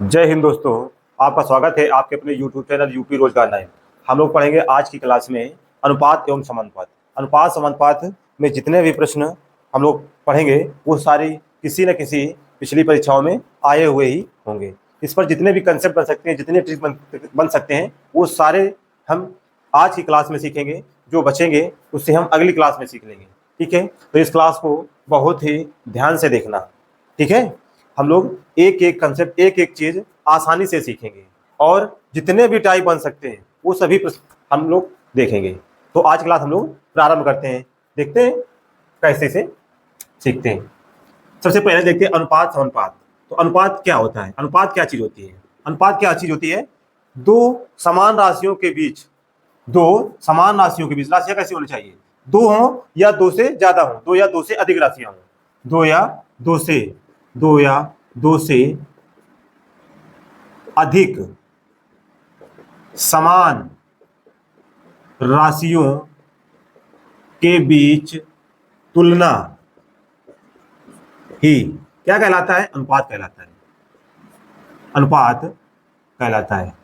जय हिंद दोस्तों। आपका स्वागत है आपके अपने YouTube चैनल यूपी रोजगार 9। हम लोग पढ़ेंगे आज की क्लास में अनुपात एवं समानुपात। अनुपात समानुपात में जितने भी प्रश्न हम लोग पढ़ेंगे वो सारी किसी न किसी पिछली परीक्षाओं में आए हुए ही होंगे। इस पर जितने भी कंसेप्ट बन सकते हैं, जितने ट्रिक बन सकते हैं, वो सारे हम आज की क्लास में सीखेंगे। जो बचेंगे उससे हम अगली क्लास में सीख लेंगे। ठीक है, तो इस क्लास को बहुत ही ध्यान से देखना। ठीक है, हम लोग एक एक कंसेप्ट, एक एक चीज आसानी से सीखेंगे और जितने भी टाइप बन सकते हैं वो सभी हम लोग देखेंगे। तो आज क्लास हम लोग प्रारंभ करते हैं, देखते हैं कैसे से सीखते हैं। सबसे पहले देखते हैं अनुपात समानुपात। तो अनुपात क्या होता है? अनुपात क्या चीज होती है? अनुपात क्या चीज होती है? दो समान राशियों के बीच, राशियां कैसी होनी चाहिए? दो हो या दो से ज्यादा हो, दो या दो से अधिक राशियां हो, दो या दो से अधिक समान राशियों के बीच तुलना ही क्या कहलाता है? अनुपात कहलाता है। अनुपात कहलाता है।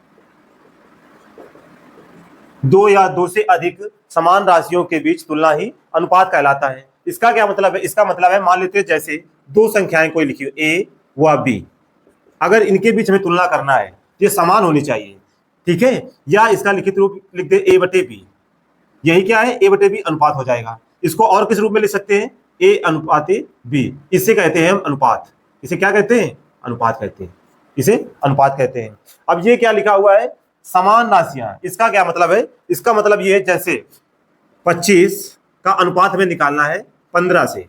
दो या दो से अधिक समान राशियों के बीच तुलना ही अनुपात कहलाता है। इसका क्या मतलब है? इसका मतलब है, मान लेते हैं जैसे दो संख्याएं कोई लिखी हो, ए व बी, अगर इनके बीच में तुलना करना है ये समान होनी चाहिए। ठीक है, या इसका लिखित रूप लिख दे ए बटे बी। यही क्या है? ए बटे बी अनुपात हो जाएगा। इसको और किस रूप में लिख सकते हैं? ए अनुपाते बी। इसे कहते हैं हम अनुपात। इसे क्या कहते हैं? अनुपात कहते हैं। इसे अनुपात कहते हैं। अब ये क्या लिखा हुआ है? समान राशियां। इसका क्या मतलब है? इसका मतलब ये है जैसे 25 का अनुपात हमें निकालना है 15 से,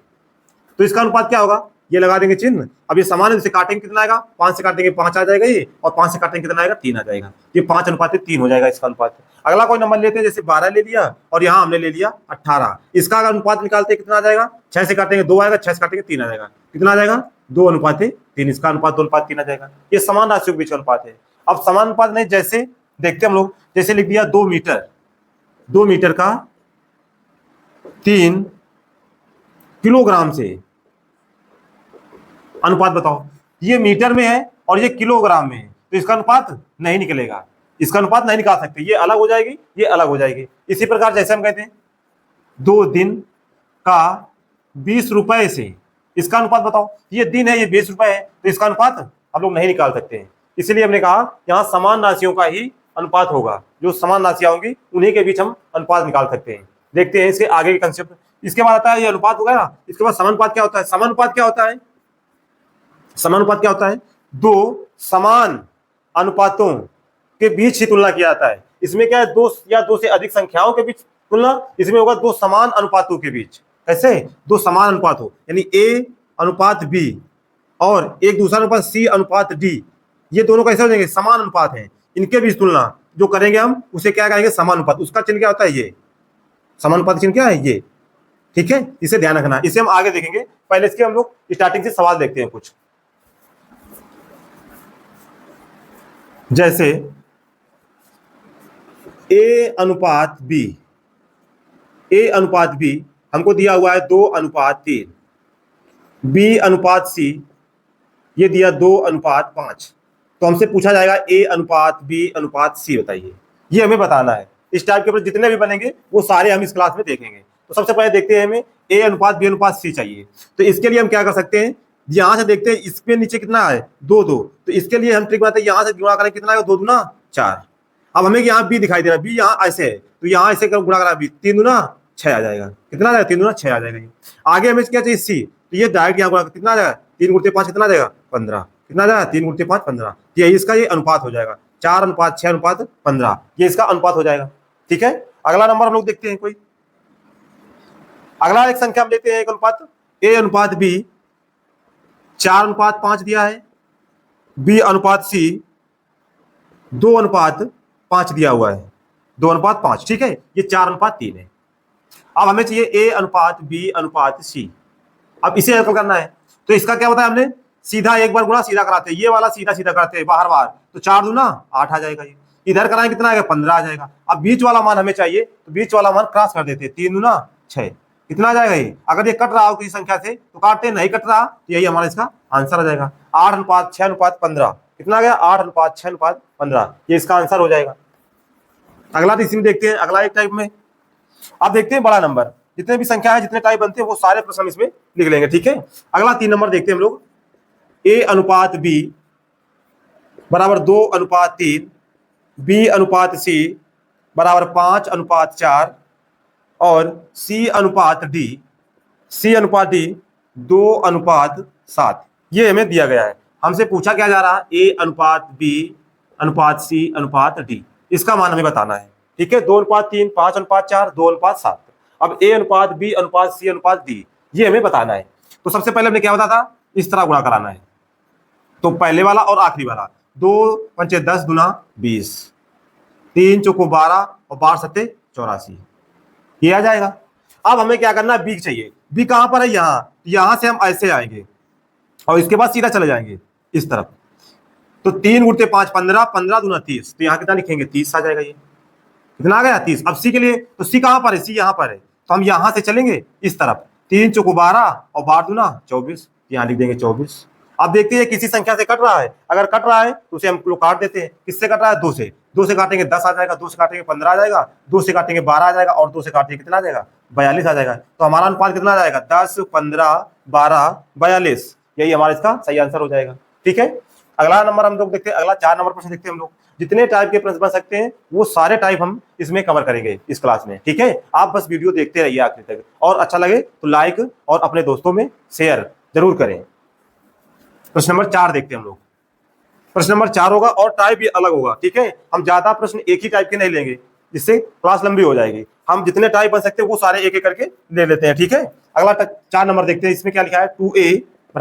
तो इसका अनुपात क्या होगा? ये लगा देंगे चिन्ह। अब ये समान से काटेंगे, कितना आएगा? 5 से काटेंगे 5 आ जाएगा ये, और 5 से काटेंगे कितना आएगा? 3 आ जाएगा। ये 5 अनुपात 3 हो जाएगा इसका अनुपात। अगला कोई नंबर लेते हैं, जैसे 12 ले लिया और यहाँ हमने ले लिया 18। इसका अगर अनुपात निकालते हैं कितना आ जाएगा? 6 से काटेंगे 2 आएगा, 6 से काटेंगे 3 आ जाएगा। कितना आ जाएगा? 2 अनुपात 3। इसका अनुपात 2 अनुपात 3 आ जाएगा। ये समान राशियों के बीच अनुपात है। अब समान अनुपात नहीं, जैसे देखते हम लोग, जैसे लिख दिया 2 मीटर, 2 मीटर का 3 किलोग्राम से अनुपात बताओ। ये मीटर में है और ये किलोग्राम में है, तो इसका अनुपात नहीं निकलेगा। इसका अनुपात नहीं निकाल सकते, ये अलग हो जाएगी, ये अलग हो जाएगी। इसी प्रकार जैसे हम कहते हैं 2 दिन का 20 रुपए से, इसका अनुपात बताओ। ये दिन है, ये 20 रुपए है, तो इसका अनुपात हम लोग नहीं निकाल सकते हैं। इसलिए हमने कहा यहाँ समान राशियों का ही अनुपात होगा। जो समान राशियां होंगी उन्हीं के बीच हम अनुपात निकाल सकते हैं। देखते हैं इसके आगे के कंसेप्ट। इसके बाद आता है ये अनुपात हो गया। इसके बाद समानुपात क्या होता है? समानुपात क्या होता है? समानुपात क्या होता है? दो समान अनुपातों के बीच ही तुलना किया जाता है। इसमें क्या है? दो या दो से अधिक संख्याओं के बीच तुलना। इसमें होगा दो समान अनुपातों के बीच। कैसे? दो समान अनुपात हो, यानी ए अनुपात बी और एक दूसरा अनुपात सी अनुपात डी, ये दोनों कैसे हो जाएंगे? समान अनुपात है। इनके बीच तुलना जो करेंगे हम उसे क्या कहेंगे? समानुपात। उसका चिन्ह क्या होता है? ये समानुपात चिन्ह क्या है? ये। ठीक है, इसे ध्यान रखना। इसे हम आगे देखेंगे। पहले इसके हम लोग स्टार्टिंग से सवाल देखते हैं कुछ। जैसे ए अनुपात बी, ए अनुपात बी हमको दिया हुआ है 2 अनुपात 3, बी अनुपात सी ये दिया 2 अनुपात 5। तो हमसे पूछा जाएगा ए अनुपात बी अनुपात सी बताइए। ये हमें बताना है। इस टाइप के प्रश्न जितने भी बनेंगे वो सारे हम इस क्लास में देखेंगे। तो सबसे पहले देखते हैं हमें ए अनुपात बी अनुपात सी चाहिए। तो इसके लिए हम क्या कर सकते हैं? यहां से देखते हैं इसके नीचे कितना है? 2 2। तो इसके लिए हम ट्रिक बनाते हैं, यहां से गुणा करें कितना है? 2 दूना 4। अब हमें यहाँ बी दिखाई दे रहा है, बी यहाँ ऐसे है, तो यहाँ ऐसे गुणा करा बी, 3 दूना 6 आ जाएगा। कितना आ जाएगा? 3 दूना 6 आ जाएगा। आगे हमें क्या चाहिए? सी। तो ये डायरेक्ट यहाँ गुणा कितना आ जाएगा? 3 गुणते 5 कितना आ जाएगा? 15। कितना आ जाएगा? 3 गुणते 5 15। ये इसका ये अनुपात हो जाएगा 4 अनुपात 6 अनुपात 15। ये इसका अनुपात हो जाएगा। ठीक है, अगला नंबर हम लोग देखते हैं कोई। अगला एक संख्या हम लेते हैं, एक अनुपात ए अनुपात बी 4 अनुपात 5 दिया है, बी अनुपात सी 2 अनुपात 5 दिया हुआ है, 2 अनुपात 5। ठीक है, ये 4 अनुपात 3 है। अब हमें चाहिए ए अनुपात बी अनुपात सी। अब इसे हल करना है, तो इसका क्या बताया हमने? सीधा एक बार गुणा सीधा कराते हैं, ये वाला सीधा सीधा कराते हैं बाहर बाहर, तो 4 दूना 8 आ जाएगा। ये इधर कराएं कितना आएगा? 15 आ जाएगा। अब बीच वाला मान हमें चाहिए, तो बीच वाला मान क्रॉस कर देते हैं, 3 दूना 6। कितना आ जाएगा? ये अगर ये कट रहा हो किसी संख्या से तो काटते, नहीं कट रहा तो यही हमारा इसका आंसर आ जाएगा। 8 अनुपात 6 अनुपात 15। कितना आ गया 8:6:15, ये इसका आंसर हो जाएगा। अगला इसी में देखते हैं, अगला एक टाइप में आप देखते हैं बड़ा नंबर, जितने भी संख्या है जितने टाइप बनते हैं वो सारे प्रश्न हम इसमें लिख लेंगे, ठीक है। अगला 3 नंबर देखते हैं हम लोग, A/B बराबर 2/3, B/C बराबर 5/4 और C/D 2/7, ये हमें दिया गया है। हमसे पूछा क्या जा रहा है, A/B/C/D, इसका मान हमें बताना है, ठीक है। 2/3, 5/4, 2/7। अब A/B/C/D ये हमें बताना है। तो सबसे पहले हमने क्या बताया था, इस तरह गुणा कराना है। तो पहले वाला और आखिरी वाला, 2×5 = 10 × 20, 3 × 4 = 12 और 12 × 7 = 84, ये आ जाएगा। अब हमें क्या करना है, बी चाहिए। बी कहां पर है, यहां से हम ऐसे आएंगे और इसके बाद सीधा चले जाएंगे इस तरफ। तो 3 × 5 = 15, 15 × 30, तो यहाँ कितना लिखेंगे, 30 आ जाएगा। ये कितना आ गया, 30। अब सी के लिए, तो सी कहां पर है, सी यहाँ पर है, तो हम यहां से चलेंगे इस तरफ। 3 × 4 = 12 और 12 × 24, यहाँ लिख देंगे 24। अब देखते हैं किसी संख्या से कट रहा है, अगर कट रहा है तो उसे हम लोग काट देते हैं। किससे कट रहा है, 2 से। 2 से काटेंगे 10 आ जाएगा, 2 से काटेंगे 15 आ जाएगा, 2 से काटेंगे 12 आ जाएगा और 2 से काटेंगे कितना आ जाएगा, 42 आ जाएगा। तो हमारा अनुपात कितना आ जाएगा, 10, 15, 12, 42, यही हमारा इसका सही आंसर हो जाएगा, ठीक है। अगला नंबर हम लोग देखते हैं, अगला 4 नंबर प्रश्न देखते हैं हम लोग। जितने टाइप के प्रश्न बन सकते हैं वो सारे टाइप हम इसमें कवर करेंगे इस क्लास में, ठीक है। आप बस वीडियो देखते रहिए आखिर तक, और अच्छा लगे तो लाइक और अपने दोस्तों में शेयर जरूर करें। प्रश्न नंबर 4 देखते हैं हम लोग। प्रश्न नंबर 4 होगा और टाइप भी अलग होगा, ठीक है। हम ज्यादा प्रश्न एक ही टाइप के नहीं लेंगे, जिससे क्लास लंबी हो जाएगी। हम जितने टाइप बन सकते हैं वो सारे एक एक करके ले लेते हैं, ठीक है। अगला 4 नंबर देखते हैं, इसमें क्या लिखा है, 2A =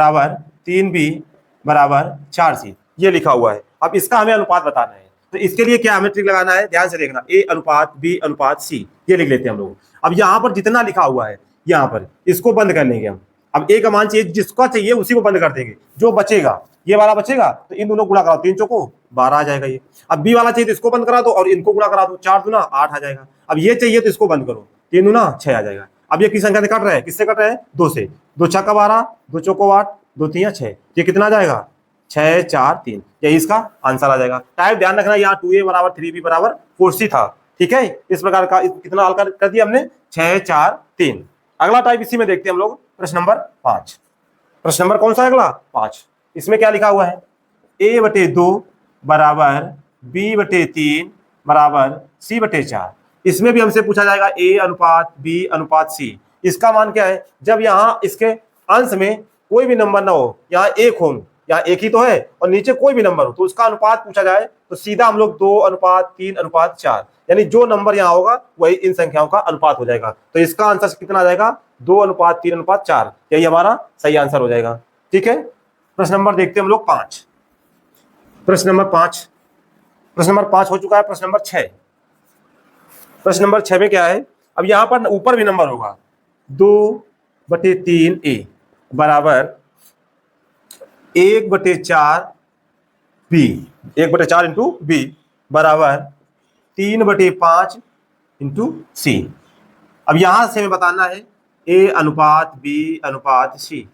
3B = 4C, ये लिखा हुआ है। अब इसका हमें अनुपात बताना है, तो इसके लिए क्या हमें ट्रिक लगाना है, ध्यान से देखना। A/B/C, ये लिख लेते हैं हम लोग। अब यहाँ पर जितना लिखा हुआ है, यहाँ पर इसको बंद कर लेंगे हम। अब A का मान चाहिए, जिसका चाहिए उसी को बंद कर देंगे। जो बचेगा, ये वाला बचेगा, तो इन दोनों गुणा कराओ, 3 × 4 = 12 आ जाएगा ये। अब B वाला चाहिए तो इसको बंद करा दो और इनको गुणा करा दो, 4 × 2 = 8 आ जाएगा। अब ये चाहिए तो इसको बंद करो, 3 × 2 = 6 आ जाएगा। अब ये किस संख्या से कट रहा है, किससे कट रहा है, 2 से। 2 × 6 = 12, 2 × 4 = 8, 2 × 3 = 6, ये कितना आ जाएगा, 6, 4, 3, यही इसका आंसर आ जाएगा। टाइप ध्यान रखना, यहाँ 2A = 3B = 4C था, ठीक है। इस प्रकार का कितना हल कर दिया हमने, 6, 4, 3। अगला टाइप इसी में देखते हैं हम लोग, प्रश्न नंबर 5। प्रश्न नंबर कौन सा है अगला, 5। इसमें क्या लिखा हुआ है, A/2 = B/3 = C/4। इसमें भी हमसे पूछा जाएगा A/B/C। इसका मान क्या है, जब यहाँ इसके अंश में कोई भी नंबर ना हो, यहाँ 1 हो, यहाँ 1 ही तो है, और नीचे कोई भी नंबर हो, तो उसका अनुपात पूछा जाए तो सीधा हम लोग 2:3:4, यानी जो नंबर यहाँ होगा वही इन संख्याओं का अनुपात हो जाएगा। तो इसका आंसर कितना आ जाएगा, 2:3:4, यही हमारा सही आंसर हो जाएगा, ठीक है। प्रश्न नंबर देखते हैं हम लोग 5। प्रश्न नंबर 5 हो चुका है। प्रश्न नंबर 6। प्रश्न नंबर 6 में क्या है, अब यहाँ पर ऊपर भी नंबर होगा, 2/3A = 1/4B, 1/4 × B = 3/5 × C। अब यहां से हमें बताना है A/B/C,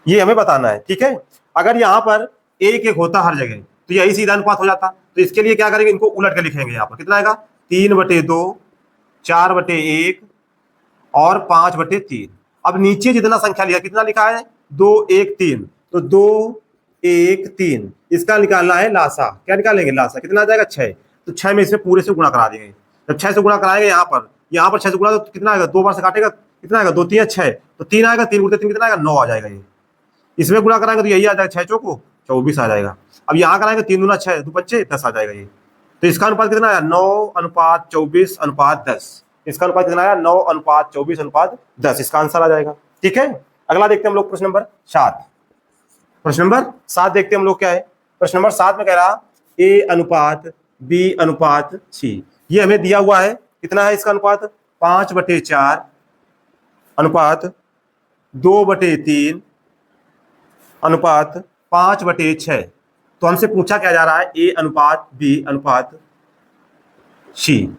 ये हमें बताना है, ठीक है। अगर यहाँ पर 1 होता हर जगह तो यही सीधा अनुपात हो जाता। तो इसके लिए क्या करेंगे, इनको उलट के लिखेंगे। यहाँ पर कितना आएगा, 3/2, 4/1 और 5/3। अब नीचे जितना संख्या लिखा, कितना लिखा है, 2, 1, 3, तो 2, 1, 3, इसका निकालना है लासा। क्या निकालेंगे, लासा। कितना आ जाएगा, 6। तो 6 में इसमें पूरे से गुणा करा देंगे। जब 6 से गुणा कराएंगे यहाँ पर 6 से गुणा तो कितना आएगा, 2 बार से काटेगा, कितना आएगा, 2 × 3 = 6, तो 3 आएगा, 3 × 3 कितना आएगा, 9 आ जाएगा। ये इसमें गुणा कराएंगे तो यही आ जाएगा, 6 × 4 = 24 आ जाएगा। अब यहाँ कराएंगे 3 × 2 = 6, 2 × 5 = 10 आ जाएगा ये। तो इसका अनुपात कितना आया, 9:24:10। इसका अनुपात कितना आया, 9:24:10, इसका आंसर आ जाएगा, ठीक है। अगला देखते हैं हम लोग, प्रश्न नंबर 7। प्रश्न नंबर 7 देखते हैं हम लोग क्या है। प्रश्न नंबर 7 में कह रहा A/B/C, ये हमें दिया हुआ है। कितना है इसका अनुपात, 5/4 अनुपात 2/3 अनुपात 5/6। तो हमसे पूछा क्या जा रहा है, A/B/C,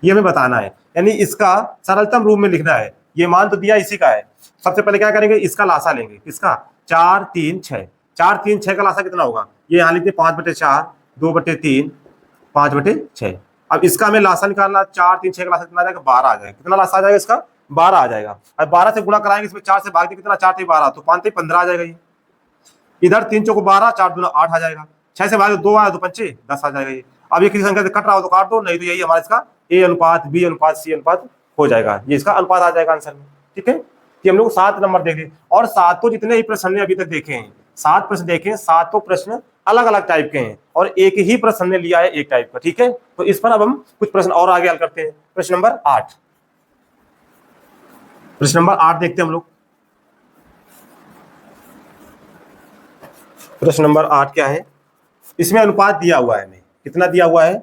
ये हमें बताना है। यानी इसका सरलतम रूप में लिखना है। ये मान तो दिया इसी का है। सबसे पहले क्या करेंगे, इसका लासा लेंगे, किसका, 4, 3, 6। 4 3 6 का लासा कितना होगा, ये यहाँ लिखते 5/4, 2/3, 5/6। अब इसका हमें लासा निकालना, 4 3 6 का लासा कितना आ जाएगा, 12 आ जाएगा। कितना लासा आ जाएगा इसका, 12 आ जाएगा। अब 12 से गुणा कराएंगे, इसमें 4 से भाग दे कितना, 4 3 12, तो 5 3 15 आ जाएगा। ये इधर 3 चौको 12, 4 दूना 8 आ जाएगा। 6 से भाग 2 आया, 2 5 10 आ जाएगा। ये अब ये किसी संख्या से कट रहा हो तो काट दो, नहीं तो यही हमारा इसका A अनुपात B अनुपात C अनुपात हो जाएगा। ये इसका अनुपात आ जाएगा आंसर में। ठीक है, कि हम लोग 7 नंबर देखे, और 7 जितने ही प्रश्न हमने अभी तक देखे हैं, 7 प्रश्न देखे, 7 प्रश्न अलग अलग टाइप के हैं, और एक ही प्रश्न ने लिया है एक टाइप का। ठीक है, तो इस पर अब हम कुछ प्रश्न और आगे हल करते हैं। प्रश्न नंबर 8, प्रश्न नंबर 8 देखते हैं हम लोग। प्रश्न नंबर 8 क्या है, इसमें अनुपात दिया हुआ है हमें, कितना दिया हुआ है,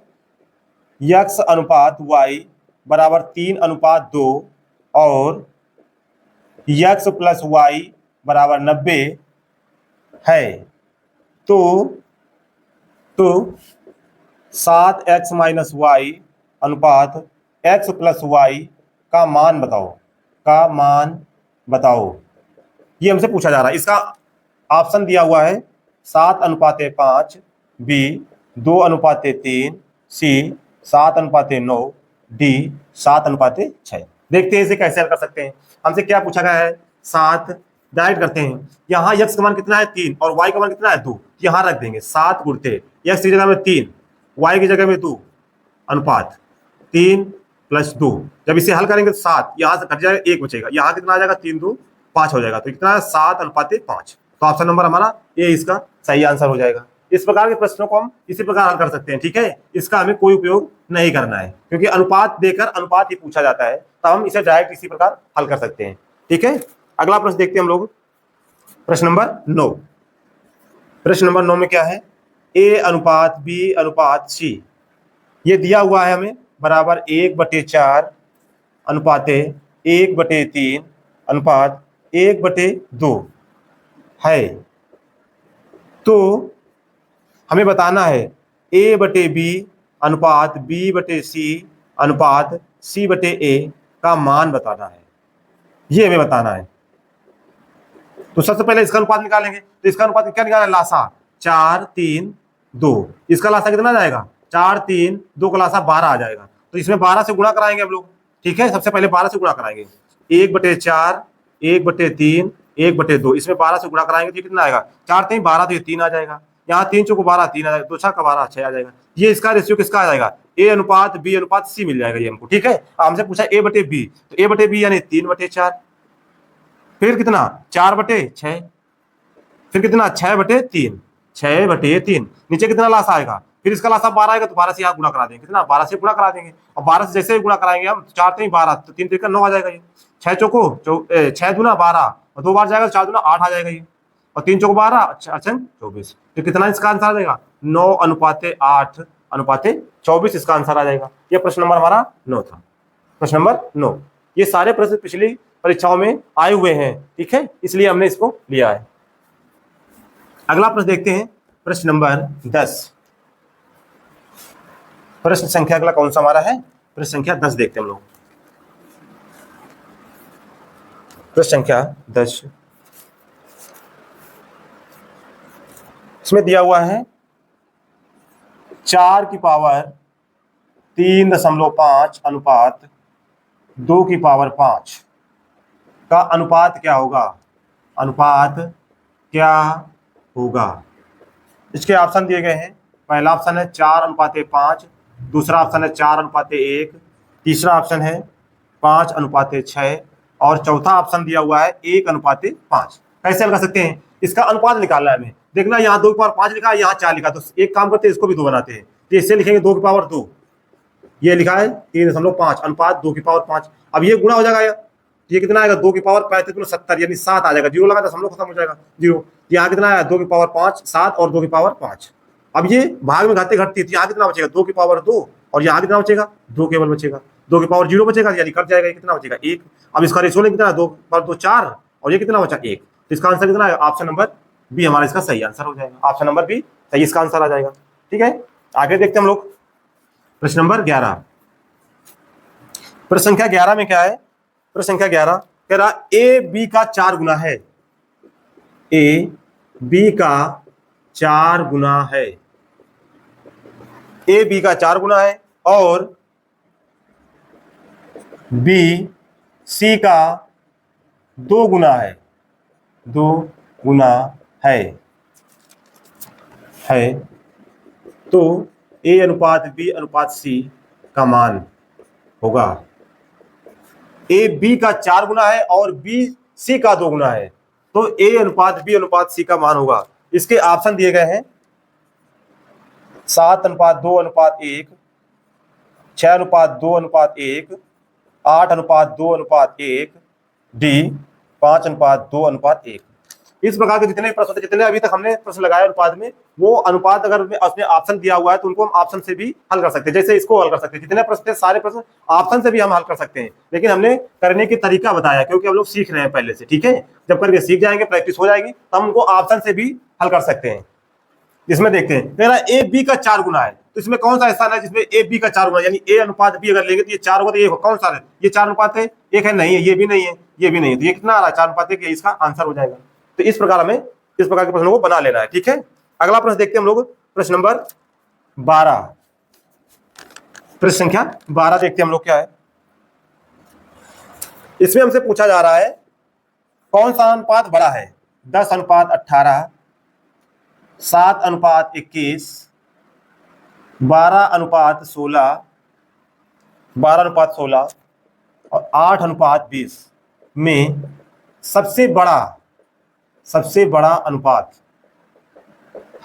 x अनुपात y बराबर 3:2 और x प्लस y बराबर 90 है। तो 7x माइनस y अनुपात x प्लस y का मान बताओ, ये हमसे पूछा जा रहा है। इसका ऑप्शन दिया हुआ है 7:5, B 2:3, C 7:9, D 7:6। देखते हैं इसे कैसे हल कर सकते हैं। हमसे क्या पूछा गया है, 7 डायरेक्ट करते हैं। यहाँ x का मान कितना है 3 और y का मान कितना है 2, यहाँ रख देंगे 7 गुणते x की जगह में 3, y की जगह में 2, अनुपात 3 + 2। जब इसे हल करेंगे तो 7 यहाँ से कट जाएगा, 1 बचेगा, यहाँ कितना आ जाएगा 3 2 5 हो जाएगा। तो कितना है 7:5। तो ऑप्शन नंबर हमारा ये इसका सही आंसर हो जाएगा। इस प्रकार के प्रश्नों को हम इसी प्रकार हल कर सकते हैं। ठीक है, इसका हमें कोई उपयोग नहीं करना है, क्योंकि अनुपात देकर अनुपात ही पूछा जाता है, तो हम इसे डायरेक्ट इसी प्रकार हल कर सकते हैं। ठीक है, अगला प्रश्न देखते हैं हम लोग। प्रश्न नंबर 9, प्रश्न नंबर 9 में क्या है, A अनुपात B अनुपात C ये दिया हुआ है हमें, बराबर 1/4 अनुपाते 1/3 अनुपात 1/2 है। तो हमें बताना है A/B अनुपात B/C अनुपात C/A का मान बताना है, ये हमें बताना है। तो सबसे पहले इसका अनुपात निकालेंगे। तो इसका अनुपात क्या निकालना है, लासा 4 3 2, इसका लासा कितना आ जाएगा, 4 3 2 का लासा 12 आ जाएगा। तो इसमें 12 से गुणा कराएंगे हम लोग। ठीक है, सबसे पहले 12 से गुणा कराएंगे, 1/4 1/3 1/2, इसमें 12 से गुणा कराएंगे तो कितना आएगा, 4 3 12, तो ये 3 आ जाएगा। यहाँ 3 चौको 12 3 आ जाएगा, 2 6 का 12 6 आ जाएगा। ये इसका रेशियो किसका आ जाएगा, A अनुपात B अनुपात C मिल जाएगा ये हमको। ठीक है, हमसे पूछा A/B, तो A/B यानी 3/4, फिर कितना 4/6, फिर कितना 6/3, 6/3, नीचे कितना लासा आएगा, फिर इसका लासा 12 आएगा, तो 12 से यहाँ गुणा करा देंगे, कितना 12 से गुणा करा देंगे। और 12 से जैसे ही गुणा कराएंगे हम, 4 3 12, तो 3 3 9 आ जाएगा। ये 6 चौको 6 दूना 12, और 2 बार जाएगा, 4 दूना 8 आ जाएगा ये, और 3 चौको 12 अच्छा 24। तो कितना इसका आंसर आ जाएगा, 9:8:24 इसका आंसर आ जाएगा। ये प्रश्न नंबर हमारा 9 था, प्रश्न नंबर 9। ये सारे प्रश्न पिछली परीक्षाओं में आए हुए हैं। ठीक है, इसलिए हमने इसको लिया है। अगला प्रश्न देखते हैं, प्रश्न नंबर 10। प्रश्न संख्या अगला कौन सा हमारा है, प्रश्न संख्या 10 देखते हैं हम लोग। प्रश्न संख्या 10, इसमें दिया हुआ है 4 की पावर 3.5 अनुपात 2 की पावर 5 का अनुपात क्या होगा, अनुपात क्या होगा। इसके ऑप्शन दिए गए हैं। पहला ऑप्शन है 4:5, दूसरा ऑप्शन है 4:1, तीसरा ऑप्शन है 5:6 और चौथा ऑप्शन दिया हुआ है 1:5। कैसे हल कर सकते हैं, इसका अनुपात निकालना है हमें। देखना यहाँ 2 की पावर 5 लिखा है, यहाँ 4 लिखा है, तो एक काम करते हैं इसको भी 2 बनाते हैं। तो इससे लिखेंगे 2 की पावर 2, ये लिखा है 3.5 अनुपात 2 की पावर 5। अब ये गुणा हो जाएगा यार, ये कितना आएगा 2 की पावर 35 70 यानी 7 आ जाएगा। 0 लगा तो हम लोग खत्म हो जाएगा 0। यहाँ कितना आया 2 की पावर 5 7 और 2 की पावर 5। अब ये भाग में घाते घटती है, यहाँ कितना बचेगा 2 की पावर 2 और यहाँ कितना बचेगा 2 केवल बचेगा। 2 की पावर 0 बचेगा यानी कट जाएगा, कितना बचेगा 1। अब इसका रेशियो कितना है 2 पर 2 4 और ये कितना बचा 1। तो इसका आंसर कितना है, ऑप्शन नंबर बी हमारा इसका सही आंसर हो जाएगा। ऑप्शन नंबर बी सही इसका आंसर आ जाएगा। ठीक है, आगे देखते हैं हम लोग प्रश्न नंबर 11। प्रश्न संख्या 11 में क्या है, प्रश्न संख्या 11 कह रहा A B का 4 गुना है, A बी का 4 गुना है, ए बी का 4 गुना है और बी सी का 2 गुना है, 2 गुना है तो ए अनुपात बी अनुपात सी का मान होगा, ए बी का 4 गुना है और बी सी का 2 गुना है तो ए अनुपात बी अनुपात सी का मान होगा। इसके ऑप्शन दिए गए हैं 7:2:1, 6:2:1, 8:2:1, डी 5:2:1। इस प्रकार के जितने प्रश्न जितने अभी तक हमने प्रश्न लगाए अनुपात में, वो अनुपात अगर उसमें ऑप्शन दिया हुआ है तो उनको हम ऑप्शन से भी हल कर सकते हैं। जैसे इसको हल कर सकते हैं, जितने प्रश्न थे सारे प्रश्न ऑप्शन से भी हम हल कर सकते हैं, लेकिन हमने करने की तरीका बताया क्योंकि हम लोग सीख रहे हैं पहले से। ठीक है, जब करके सीख जाएंगे, प्रैक्टिस हो जाएगी, तो हम उनको ऑप्शन से भी हल कर सकते हैं। इसमें देखते हैं, कह रहा ए बी का 4 गुना है, तो इसमें कौन सा स्थान है जिसमें ए बी का 4 गुना, यानी ए अनुपात बी अगर लेंगे तो ये 4 होगा, तो ये कौन सा है, ये 4 अनुपात है, एक है, नहीं है, ये भी नहीं है, ये भी नहीं है, तो ये कितना आ रहा है, 4 अनुपात है, इसका आंसर हो जाएगा। तो इस प्रकार हमें इस प्रकार के प्रश्नों को बना लेना है। ठीक है, अगला प्रश्न देखते हैं हम लोग, प्रश्न नंबर 12, प्रश्न संख्या 12 देखते हैं हम लोग क्या है। इसमें हमसे पूछा जा रहा है कौन सा अनुपात बड़ा है, 10:18, 7:21, 12:16, 12:16 और 8:20 में सबसे बड़ा अनुपात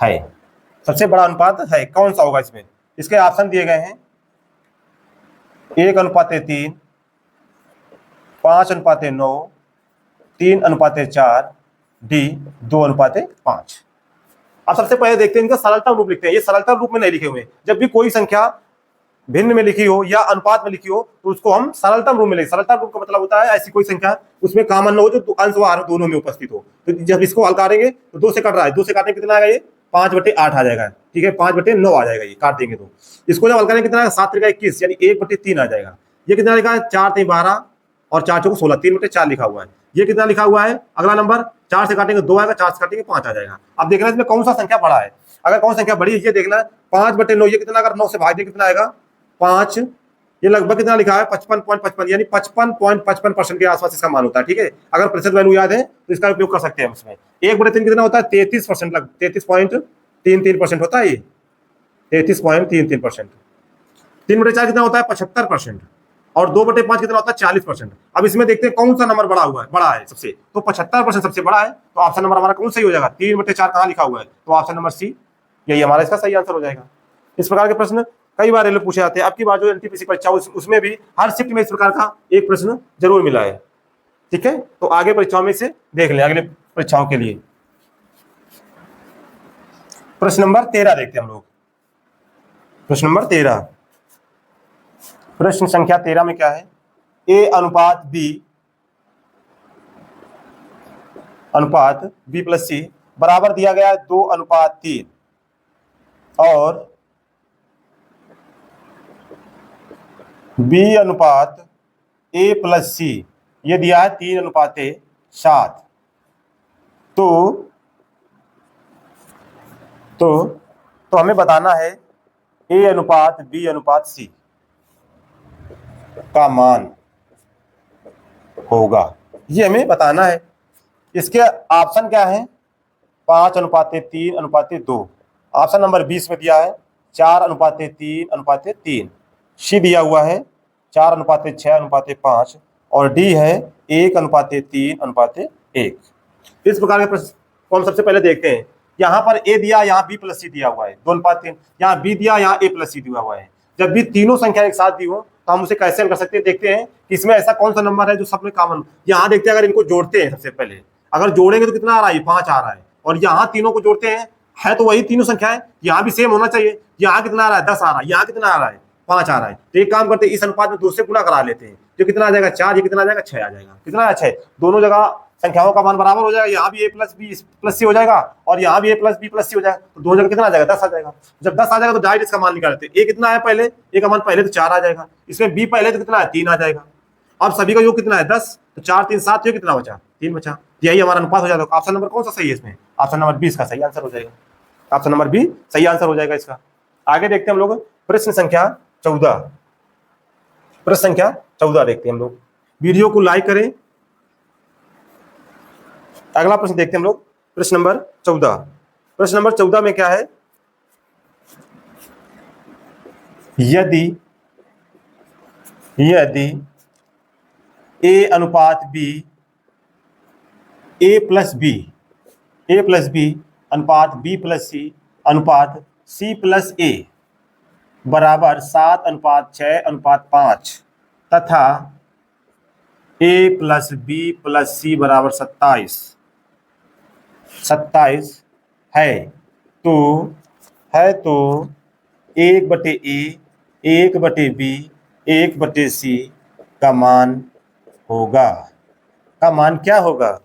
है, सबसे बड़ा अनुपात है कौन सा होगा। इसमें इसके ऑप्शन दिए गए हैं 1:3, 5:9, 3:4, डी 2:5। अब सबसे पहले देखते हैं इनका सरलतम रूप लिखते हैं। ये सरलतम रूप में नहीं लिखे हुए, जब भी कोई संख्या भिन्न में लिखी हो या अनुपात में लिखी हो तो उसको हम सरलतम रूप में लिखें। सरलतम रूप का मतलब होता है ऐसी कोई संख्या उसमें कॉमन न हो, जो अंश व हर दोनों में उपस्थित हो। तो जब इसको हल करेंगे तो 2 से कट रहा है, 2 से काटने कितना आएगा, ये 5/8 आ जाएगा। ठीक है, 5/9 आ जाएगा, ये काट देंगे तो इसको जब हल करेंगे कितना, 7×21 यानी 1/3 आ जाएगा। ये कितना लिखा है, 4×12 और 4×4 3/4 लिखा हुआ है। ये कितना लिखा हुआ है, अगला नंबर 4 से काटेंगे 2 आएगा, 4 से काटेंगे 5 आ जाएगा। अब देखना इसमें कौन सा संख्या बड़ा है। अगर कौन संख्या बड़ी है ये देखना, 5/9 ये कितना, अगर 9 से भाग दे कितना आएगा 5, ये लगभग कितना लिखा है 55.55 यानी 55.55% के आसपास इसका मान होता है। ठीक है, अगर प्रतिशत वैल्यू याद है तो इसका उपयोग कर सकते हैं हम इसमें। 1/3 कितना होता है, 33%, 33.33% होता है, ये 33.33%। 3/4 कितना होता है, 75%। और 2/5 कितना होता है, 40%। अब इसमें देखते हैं कौन सा नंबर बड़ा है सबसे, तो 75% सबसे बड़ा है, तो ऑप्शन नंबर हमारा कौन सही हो जाएगा, 3/4 कहाँ लिखा हुआ है, तो ऑप्शन नंबर सी यही हमारा इसका सही आंसर हो जाएगा। इस प्रकार के प्रश्न कई बार रेलवे पूछे जाते हैं। आपकी बार जो एनटीपीसी परीक्षा उसमें भी हर शिफ्ट में इस प्रकार का एक प्रश्न जरूर मिला है। ठीक है, तो आगे परीक्षाओं में से देख लें, अगले परीक्षाओं के लिए प्रश्न नंबर 13 देखते हैं हम लोग। प्रश्न नंबर 13, प्रश्न संख्या 13 में क्या है, ए अनुपात बी प्लस सी बराबर दिया गया है 2:3 और बी अनुपात ए प्लस सी ये दिया है 3:7। तो हमें बताना है ए अनुपात बी अनुपात सी का मान होगा, ये हमें बताना है। इसके ऑप्शन क्या है, 5:3:2। ऑप्शन नंबर 20 में दिया है 4:3:3। सी दिया हुआ है 4:6:5 और डी है 1:3:1। इस प्रकार के प्रश्न को हम सबसे पहले देखते हैं। यहाँ पर ए दिया, यहाँ बी प्लस सी दिया हुआ है, 2:3। यहाँ बी दिया, यहाँ ए प्लस सी दिया हुआ है। जब भी तीनों संख्या एक साथ दी हो तो हम उसे कैसे हल कर सकते हैं, देखते हैं कि इसमें ऐसा कौन सा नंबर है जो सब में कॉमन। यहाँ देखते हैं, अगर इनको जोड़ते हैं सबसे पहले, अगर जोड़ेंगे तो कितना आ रहा है, 5 आ रहा है। और यहाँ तीनों को जोड़ते हैं, है तो वही तीनों संख्या है, यहाँ भी सेम होना चाहिए। यहाँ कितना आ रहा है, 10 आ रहा है, यहाँ कितना आ रहा है, 5 आ रहा है। तो एक काम करते हैं, इस अनुपात में 2 से गुणा करा लेते हैं, जो कितना आ जाएगा 4, ये कितना आ जाएगा 6 आ जाएगा। कितना है 6, दोनों जगह संख्याओं का मान बराबर हो जाएगा। यहाँ भी ए प्लस बी प्लस सी हो जाएगा और यहाँ भी ए प्लस बी प्लस सी हो जाएगा, तो दोनों जगह कितना आ जाएगा, 10 आ जाएगा। जब 10 आ जाएगा तो डायरेक्ट इसका मान निकालते हैं। ए कितना है पहले, ए का मान पहले तो 4 आ जाएगा, इसमें बी पहले तो कितना है, 3 आ जाएगा। अब सभी का योग कितना है 10, तो 4 3 7, ये कितना बचा 3 बचा, यही हमारा अनुपात हो जाता है। ऑप्शन नंबर कौन सा सही है इसमें, ऑप्शन नंबर 20 का सही आंसर हो जाएगा, ऑप्शन नंबर बी सही आंसर हो जाएगा इसका। आगे देखते हैं हम लोग प्रश्न संख्या 14, प्रश्न संख्या 14 देखते हैं हम लोग, वीडियो को लाइक करें। अगला प्रश्न देखते हैं हम लोग, प्रश्न नंबर 14। प्रश्न नंबर 14 में क्या है, यदि ए अनुपात बी, ए प्लस बी अनुपात बी प्लस सी अनुपात सी प्लस ए बराबर 7:6:5 तथा ए प्लस बी प्लस सी बराबर 27 है, तो 1/A 1/B 1/C का मान क्या होगा।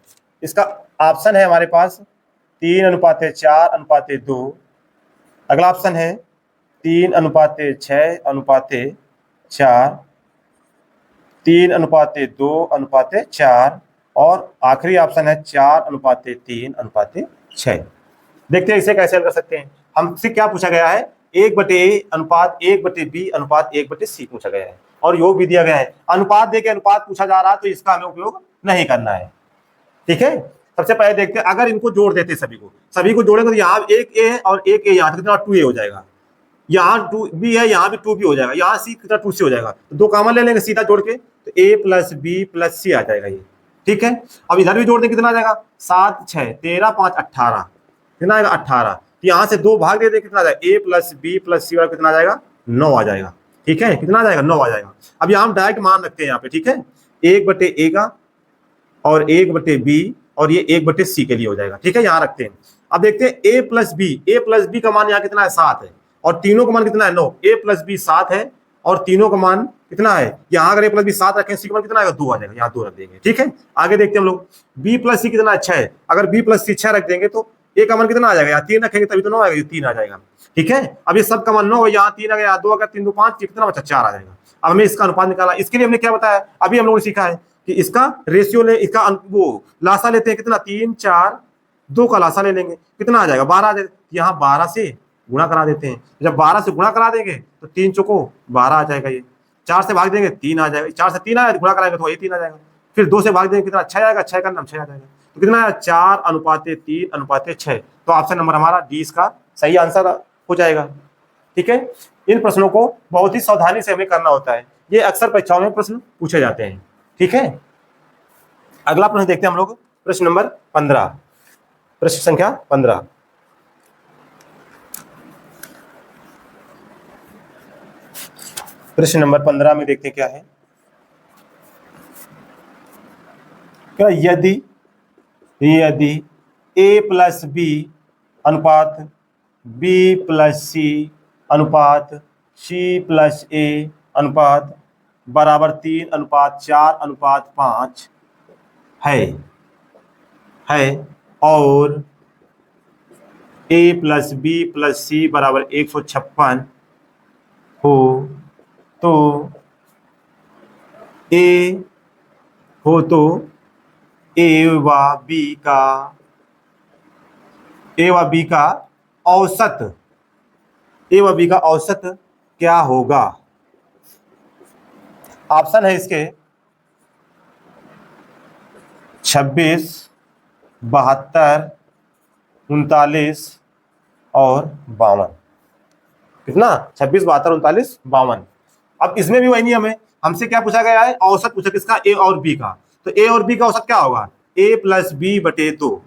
इसका ऑप्शन है हमारे पास 3:4:2, अगला ऑप्शन है 3:6:4, 3:2:4 और आखिरी ऑप्शन है 4:3:6। देखते हैं इसे कैसे हल कर सकते हैं। हमसे क्या पूछा गया है, 1/A अनुपात 1/B अनुपात 1/C पूछा गया है और योग भी दिया गया है। अनुपात देके अनुपात पूछा जा रहा है तो इसका हमें उपयोग नहीं करना है, ठीक है। सबसे पहले देखते हैं, अगर इनको जोड़ देते सभी को जोड़ेंगे तो यहाँ एक ए है और एक ए यहाँ कितना 2A हो जाएगा, यहाँ 2B है, यहाँ भी 2B हो जाएगा, यहाँ C कितना 2C हो जाएगा, तो 2 कॉमन ले लेंगे सीधा जोड़ के, तो A plus B plus C आ जाएगा ये, ठीक है। अब इधर भी जोड़ दें कितना आ जाएगा 7 6 13 5 18, कितना आएगा 18, तो यहाँ से 2 भाग दे दें कितना आ जाएगा, A plus B plus C वाला कितना आ जाएगा 9 आ जाएगा, ठीक है। कितना आ जाएगा 9 आ जाएगा। अब यहाँ हम डायरेक्ट मान रखते हैं यहाँ पे, ठीक है, 1/A का और 1/B और ये 1/C के लिए हो जाएगा, ठीक है, यहाँ रखते हैं। अब देखते हैं A प्लस B का मान यहाँ कितना है 7 है और तीनों का मान कितना है 9, A प्लस B 7 है और तीनों का मान कितना है, यहाँ अगर A प्लस B 7 रखें C का मान कितना आएगा 2 आ जाएगा, यहाँ 2 रख देंगे, ठीक है। आगे देखते हैं हम लोग, B प्लस C कितना 6 है, अगर B प्लस C 6 रख देंगे तो A का मान कितना आ जाएगा, यहाँ 3 रखेंगे तभी तो 9 आएगा, ये 3 आ जाएगा, ठीक है। अब ये सब का मान 9 है, यहाँ 3 आ गया, 2 आ गया, 3 2 5, कितना बचा 4 आ जाएगा। अब हमें इसका अनुपात निकाला, इसके लिए हमने क्या बताया, अभी हम लोगों ने सीखा है कि इसका रेशियो ले, इसका वो लासा लेते हैं कितना 3 4, 2 का लासा ले लेंगे कितना आ जाएगा 12 आ जाएगा, यहाँ 12 से गुणा करा देते हैं, जब 12 से गुणा करा देंगे तो 3 चौको 12 आ जाएगा, ये 4 से भाग देंगे 3 आ जाएगा, 4 से 3 आएगा गुणा कराएंगे तो ये 3 आ जाएगा, फिर 2 से भाग देंगे कितना 6 आएगा, 6 का नाम 6 आ जाएगा, तो कितना है 4:3:6, तो ऑप्शन नंबर हमारा डी इसका सही आंसर हो जाएगा, ठीक है। इन प्रश्नों को बहुत ही सावधानी से हमें करना होता है, ये अक्सर परीक्षाओं में प्रश्न पूछे जाते हैं, ठीक है। अगला प्रश्न देखते हैं हम लोग, प्रश्न नंबर 15, प्रश्न संख्या 15। प्रश्न नंबर 15 में देखते हैं क्या है, क्या यदि A प्लस B अनुपात B प्लस C अनुपात C प्लस A अनुपात बराबर 3:4:5 है और A plus B plus C बराबर 156 हो, तो A व B का औसत क्या होगा। ऑप्शन है इसके 26 72 39 और 52, कितना 26 72 39 52। अब इसमें भी वही नियम है, हमसे क्या पूछा गया है, औसत पूछा किसका, A और B का, तो A और B का औसत क्या होगा A प्लस B बटे 2,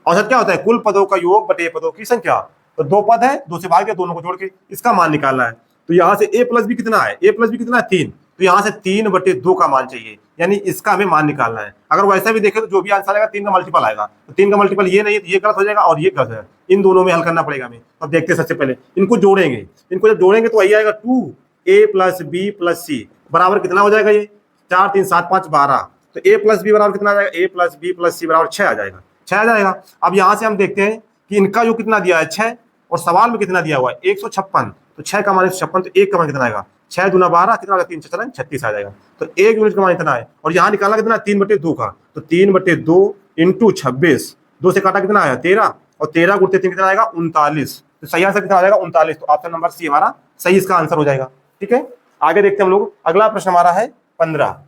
औसत क्या होता है कुल पदों का योग बटे पदों की संख्या, तो 2 पद है 2 से भाग दिया, दोनों को जोड़ के इसका मान निकालना है, तो यहाँ से A प्लस बी कितना है, A प्लस बी कितना है 3, तो यहाँ से 3/2 का मान चाहिए, यानी इसका हमें मान निकालना है। अगर वैसा भी देखें तो जो भी आंसर आएगा 3 का मल्टीपल आएगा, तो 3 का मल्टीपल ये नहीं है तो ये गलत हो जाएगा और ये गलत है, इन दोनों में हल करना पड़ेगा हमें। अब देखते हैं सबसे पहले इनको जोड़ेंगे, इनको जब जोड़ेंगे तो वही आएगा 2A plus B plus C बराबर कितना हो जाएगा, ये 4 3 7 5 12, तो A प्लस B बराबर कितना आ जाएगा, A plus B plus C बराबर 6 आ जाएगा, 6 आ जाएगा। अब यहाँ से हम देखते हैं कि इनका जो कितना दिया है 6 और सवाल में कितना दिया हुआ है 156, तो 6 का मान 156, तो 1 का मान कितना आएगा 6 दूना 12, कितना आ जाएगा 3 36 आ जाएगा। तो 1 यूनिट का मान इतना है। और यहाँ निकालना कितना 3/2 का, तो 3/2 इंटू 26, 2 से काटा कितना आया 13, और 13 गुणित 3 कितना आएगा 39। तो सही आंसर कितना आ जाएगा 39। तो ऑप्शन नंबर सी हमारा सही इसका आंसर हो जाएगा। ठीक है, आगे देखते हैं हम लोग। अगला प्रश्न हमारा है 15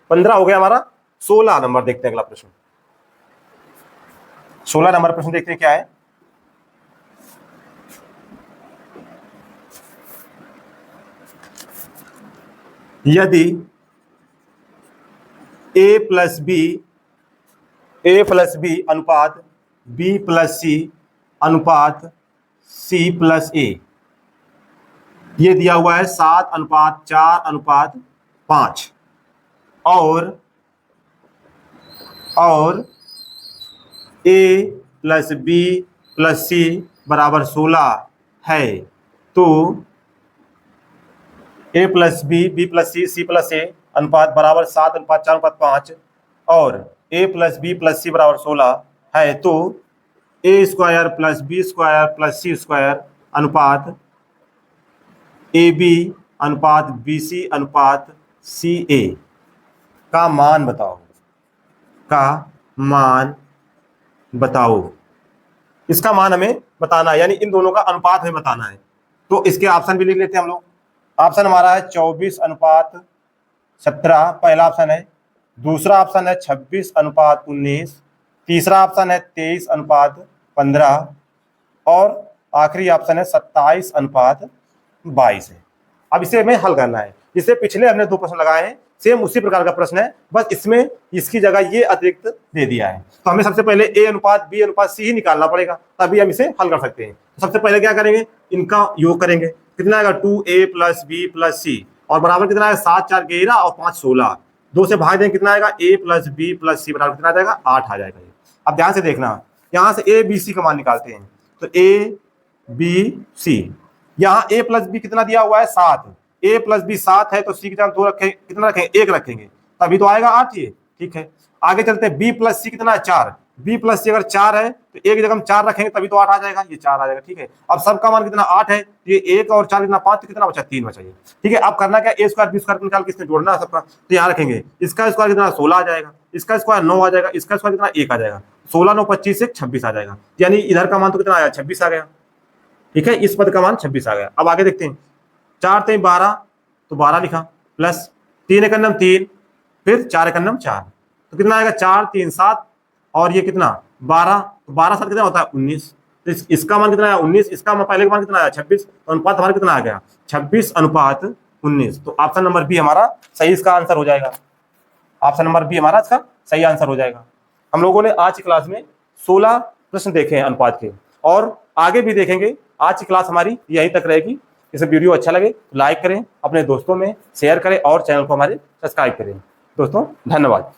हो गया हमारा। 16 नंबर देखते हैं अगला प्रश्न। 16 नंबर प्रश्न देखते हैं क्या है। यदि a प्लस बी अनुपात b प्लस सी अनुपात c प्लस a, ये दिया हुआ है 7:4:5, और a plus B plus C बराबर 16 है, तो a plus B plus C plus A अनुपात बराबर 7:4:5, और a plus B plus C बराबर 16 है, तो a² plus b² plus c² अनुपात ab अनुपात bc अनुपात ca का मान बताओ। इसका मान हमें बताना है, यानी इन दोनों का अनुपात हमें बताना है। तो इसके ऑप्शन भी लिख लेते हैं हम लोग। ऑप्शन हमारा है 24:17, पहला ऑप्शन है। दूसरा ऑप्शन है 26:19, तीसरा ऑप्शन है 23:15, और आखिरी ऑप्शन है 27:22 है। अब इसे हमें हल करना है। जिससे पिछले हमने 2 प्रश्न लगाए हैं, सेम उसी प्रकार का प्रश्न है, बस इसमें इसकी जगह ये अतिरिक्त दे दिया है। तो हमें सबसे पहले a अनुपात b अनुपात c ही निकालना पड़ेगा, तभी हम इसे हल कर सकते हैं। तो सबसे पहले क्या करेंगे, इनका योग करेंगे। कितना आएगा 2a plus b plus c, और बराबर कितना आएगा 7 4 11 और 5 16, 2 से भाग देंगे कितना आएगा a plus b plus c बराबर कितना आ जाएगा 8 आ जाएगा। अब ध्यान से देखना, यहाँ से a b c का मान निकालते हैं। तो a b c, यहाँ a प्लस b कितना दिया हुआ है 7, a प्लस बी 7 है, तो c की जगह 2 रखें, कितना रखेंगे 1 रखेंगे, तभी तो आएगा 8 ये। ठीक है, आगे चलते हैं। b प्लस सी कितना है 4, b प्लस सी अगर 4 है तो 1 की जगह हम 4 रखेंगे, तभी तो 8 आ जाएगा, ये 4 आ जाएगा। ठीक है, अब सबका मान कितना 8 है, ये 1 और 4 कितना 5, तो कितना बचा 3 बचा ये। ठीक है, अब करना क्या, a² b² निकाल के इसमें जोड़ना है सबका। तो यहाँ रखेंगे, इसका स्क्वायर कितना 16 आ जाएगा, इसका स्क्वायर 9 आ जाएगा, इसका स्क्वायर कितना 1 आ जाएगा, 16 9 25 1 26 आ जाएगा, यानी इधर का मान तो कितना आया 26 आ गया। ठीक है, इस पद का मान 26 आ गया। अब आगे देखते हैं। 4 3 12, तो 12 लिखा, प्लस 3 1 3, फिर 4 1 4, तो कितना आएगा 4 3 7, और ये कितना 12, तो 12 7 कितना होता है 19। तो इसका मान कितना आया 19, इसका मान पहले का मान कितना आया 26, तो अनुपात हमारा कितना आ गया 26:19। तो ऑप्शन नंबर बी हमारा सही इसका आंसर हो जाएगा। ऑप्शन नंबर बी हमारा इसका सही आंसर हो जाएगा। हम लोगों ने आज की क्लास में 16 प्रश्न देखे हैं अनुपात के, और आगे भी देखेंगे। आज की क्लास हमारी यहीं तक रहेगी। इसे वीडियो अच्छा लगे तो लाइक करें, अपने दोस्तों में शेयर करें, और चैनल को हमारे सब्सक्राइब करें। दोस्तों धन्यवाद।